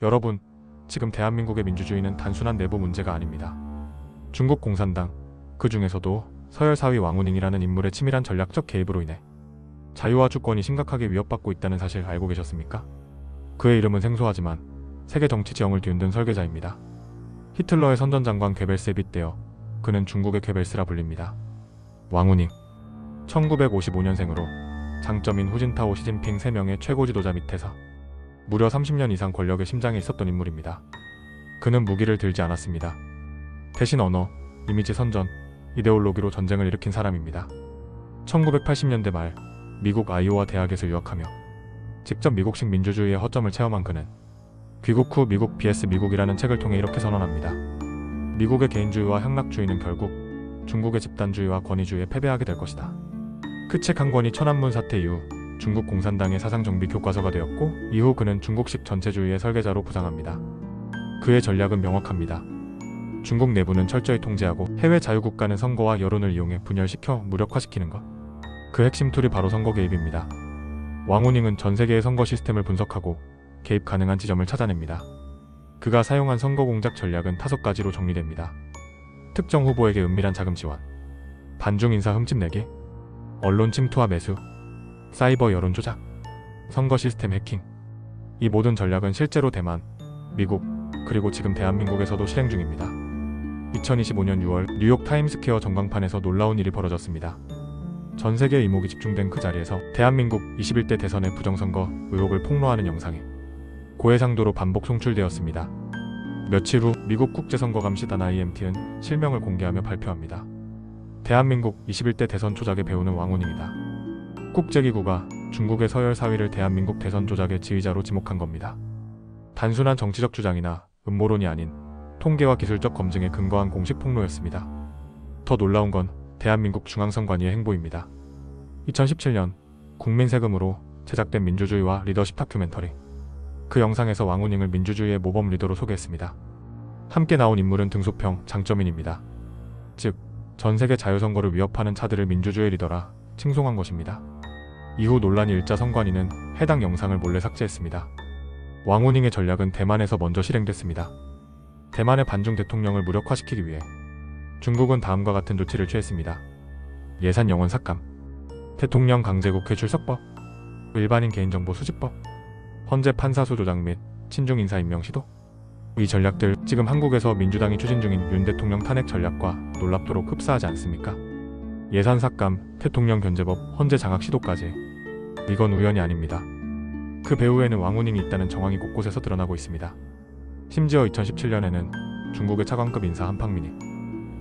여러분, 지금 대한민국의 민주주의는 단순한 내부 문제가 아닙니다. 중국 공산당, 그 중에서도 서열사위 왕후닝이라는 인물의 치밀한 전략적 개입으로 인해 자유와 주권이 심각하게 위협받고 있다는 사실 알고 계셨습니까? 그의 이름은 생소하지만 세계 정치 지형을 뒤흔든 설계자입니다. 히틀러의 선전장관 괴벨스에 빗대어 그는 중국의 괴벨스라 불립니다. 왕후닝, 1955년생으로 장점인 후진타오, 시진핑 3명의 최고 지도자 밑에서 무려 30년 이상 권력의 심장에 있었던 인물입니다. 그는 무기를 들지 않았습니다. 대신 언어, 이미지 선전, 이데올로기로 전쟁을 일으킨 사람입니다. 1980년대 말 미국 아이오와 대학에서 유학하며 직접 미국식 민주주의의 허점을 체험한 그는 귀국 후 미국 vs 미국이라는 책을 통해 이렇게 선언합니다. 미국의 개인주의와 향락주의는 결국 중국의 집단주의와 권위주의에 패배하게 될 것이다. 그 책 한 권이 천안문 사태 이후 중국 공산당의 사상정비 교과서가 되었고, 이후 그는 중국식 전체주의의 설계자로 부상합니다. 그의 전략은 명확합니다. 중국 내부는 철저히 통제하고 해외 자유국가는 선거와 여론을 이용해 분열시켜 무력화시키는 것. 그 핵심 툴이 바로 선거 개입입니다. 왕후닝은 전 세계의 선거 시스템을 분석하고 개입 가능한 지점을 찾아냅니다. 그가 사용한 선거 공작 전략은 5가지로 정리됩니다. 특정 후보에게 은밀한 자금 지원, 반중 인사 흠집내기, 언론 침투와 매수, 사이버 여론 조작, 선거 시스템 해킹. 이 모든 전략은 실제로 대만, 미국, 그리고 지금 대한민국에서도 실행 중입니다. 2025년 6월 뉴욕 타임스퀘어 전광판에서 놀라운 일이 벌어졌습니다. 전 세계의 이목이 집중된 그 자리에서 대한민국 21대 대선의 부정선거 의혹을 폭로하는 영상이 고해상도로 반복 송출되었습니다. 며칠 후 미국 국제선거감시단 IMT는 실명을 공개하며 발표합니다. 대한민국 21대 대선 조작의 배우는 왕후닝이다. 국제기구가 중국의 서열사위를 대한민국 대선 조작의 지휘자로 지목한 겁니다. 단순한 정치적 주장이나 음모론이 아닌 통계와 기술적 검증에 근거한 공식 폭로였습니다. 더 놀라운 건 대한민국 중앙선관위의 행보입니다. 2017년 국민 세금으로 제작된 민주주의와 리더십 다큐멘터리. 그 영상에서 왕후닝을 민주주의의 모범 리더로 소개했습니다. 함께 나온 인물은 등소평, 장점인입니다. 즉, 전 세계 자유선거를 위협하는 차들을 민주주의 리더라 칭송한 것입니다. 이후 논란이 일자 선관위는 해당 영상을 몰래 삭제했습니다. 왕후닝의 전략은 대만에서 먼저 실행됐습니다. 대만의 반중 대통령을 무력화시키기 위해 중국은 다음과 같은 조치를 취했습니다. 예산 영원 삭감, 대통령 강제국회 출석법, 일반인 개인정보 수집법, 헌재 판사수 조작 및 친중 인사 임명 시도. 이 전략들 지금 한국에서 민주당이 추진 중인 윤 대통령 탄핵 전략과 놀랍도록 흡사하지 않습니까? 예산 삭감, 대통령 견제법, 헌재 장악 시도까지. 이건 우연이 아닙니다. 그 배후에는 왕후닝이 있다는 정황이 곳곳에서 드러나고 있습니다. 심지어 2017년에는 중국의 차관급 인사 한팡민이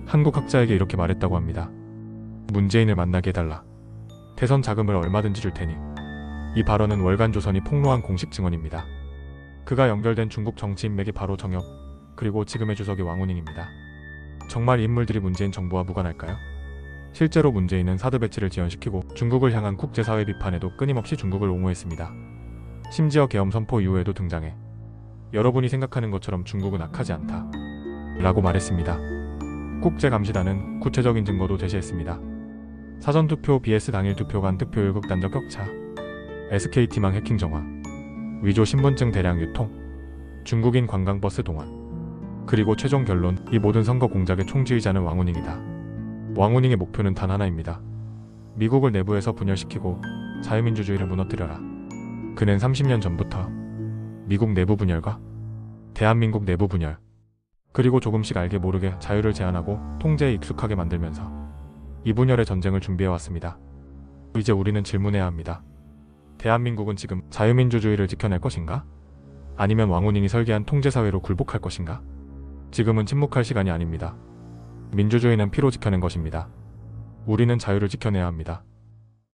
한국 학자에게 이렇게 말했다고 합니다. 문재인을 만나게 해달라. 대선 자금을 얼마든지 줄 테니. 이 발언은 월간 조선이 폭로한 공식 증언입니다. 그가 연결된 중국 정치 인맥이 바로 정엽, 그리고 지금의 주석이 왕후닝입니다. 정말 이 인물들이 문재인 정부와 무관할까요? 실제로 문재인은 사드 배치를 지연시키고 중국을 향한 국제사회 비판에도 끊임없이 중국을 옹호했습니다. 심지어 계엄 선포 이후에도 등장해 여러분이 생각하는 것처럼 중국은 악하지 않다 라고 말했습니다. 국제감시단은 구체적인 증거도 제시했습니다. 사전투표 vs 당일 투표 간 득표율 극단적 격차, SKT망 해킹 정황, 위조 신분증 대량 유통, 중국인 관광버스 동원. 그리고 최종 결론, 이 모든 선거 공작의 총지휘자는 왕후닝이다. 왕후닝의 목표는 단 하나입니다. 미국을 내부에서 분열시키고 자유민주주의를 무너뜨려라. 그는 30년 전부터 미국 내부 분열과 대한민국 내부 분열, 그리고 조금씩 알게 모르게 자유를 제한하고 통제에 익숙하게 만들면서 이 분열의 전쟁을 준비해왔습니다. 이제 우리는 질문해야 합니다. 대한민국은 지금 자유민주주의를 지켜낼 것인가? 아니면 왕후닝이 설계한 통제사회로 굴복할 것인가? 지금은 침묵할 시간이 아닙니다. 민주주의는 피로 지켜낸 것입니다. 우리는 자유를 지켜내야 합니다.